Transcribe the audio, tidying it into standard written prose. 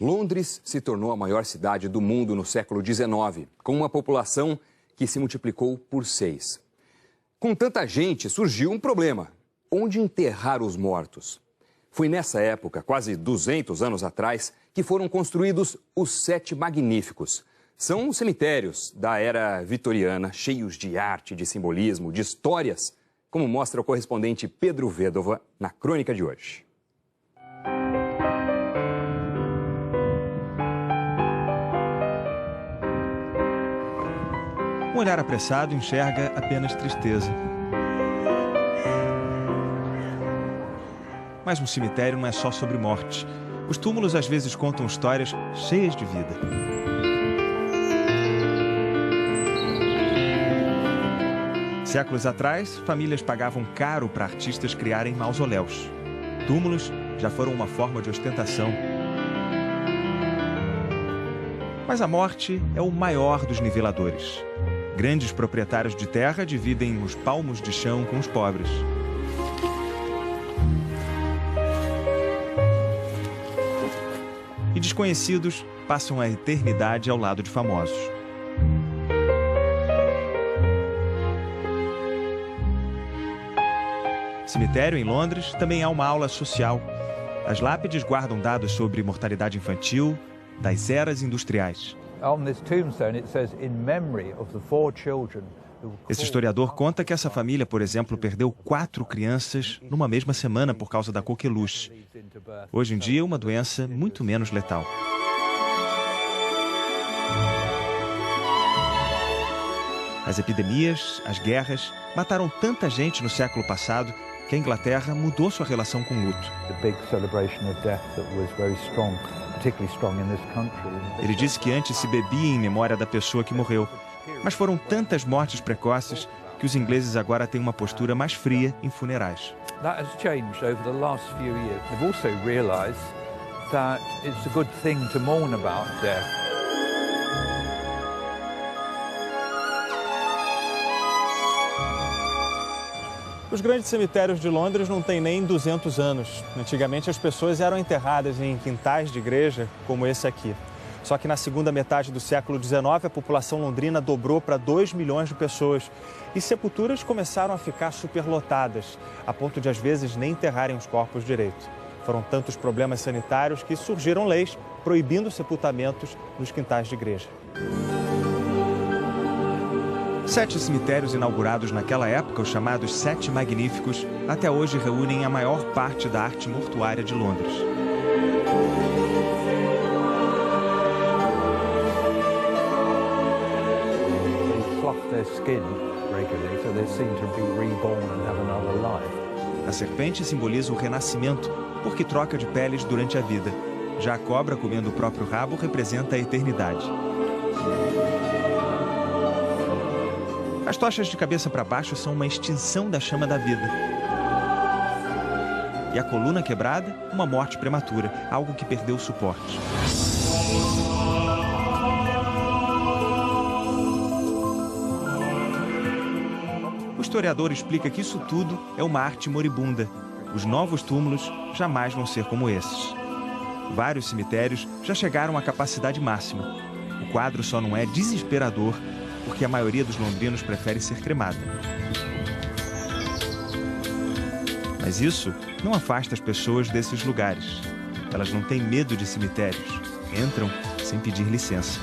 Londres se tornou a maior cidade do mundo no século XIX, com uma população que se multiplicou por 6. Com tanta gente, surgiu um problema: onde enterrar os mortos? Foi nessa época, quase 200 anos atrás, que foram construídos os 7 Magníficos. São cemitérios da era vitoriana, cheios de arte, de simbolismo, de histórias, como mostra o correspondente Pedro Vedova na crônica de hoje. Um olhar apressado enxerga apenas tristeza. Mas um cemitério não é só sobre morte. Os túmulos às vezes contam histórias cheias de vida. Séculos atrás, famílias pagavam caro para artistas criarem mausoléus. Túmulos já foram uma forma de ostentação. Mas a morte é o maior dos niveladores. Grandes proprietários de terra dividem os palmos de chão com os pobres. E desconhecidos passam a eternidade ao lado de famosos. Cemitério em Londres também há uma aula social. As lápides guardam dados sobre mortalidade infantil das eras industriais. Esse historiador conta que essa família, por exemplo, perdeu 4 crianças numa mesma semana por causa da coqueluche. Hoje em dia, uma doença muito menos letal. As epidemias, as guerras, mataram tanta gente no século passado que a Inglaterra mudou sua relação com o luto. Ele disse que antes se bebia em memória da pessoa que morreu, mas foram tantas mortes precoces que os ingleses agora têm uma postura mais fria em funerais. Os grandes cemitérios de Londres não têm nem 200 anos. Antigamente as pessoas eram enterradas em quintais de igreja, como esse aqui. Só que na segunda metade do século XIX, a população londrina dobrou para 2 milhões de pessoas. E sepulturas começaram a ficar superlotadas, a ponto de às vezes nem enterrarem os corpos direito. Foram tantos problemas sanitários que surgiram leis proibindo sepultamentos nos quintais de igreja. 7 cemitérios inaugurados naquela época, os chamados 7 Magníficos, até hoje reúnem a maior parte da arte mortuária de Londres. A serpente simboliza o renascimento, porque troca de peles durante a vida. Já a cobra, comendo o próprio rabo, representa a eternidade. As tochas de cabeça para baixo são uma extinção da chama da vida. E a coluna quebrada, uma morte prematura, algo que perdeu o suporte. O historiador explica que isso tudo é uma arte moribunda. Os novos túmulos jamais vão ser como esses. Vários cemitérios já chegaram à capacidade máxima. O quadro só não é desesperador porque a maioria dos londrinos prefere ser cremada. Mas isso não afasta as pessoas desses lugares. Elas não têm medo de cemitérios. Entram sem pedir licença.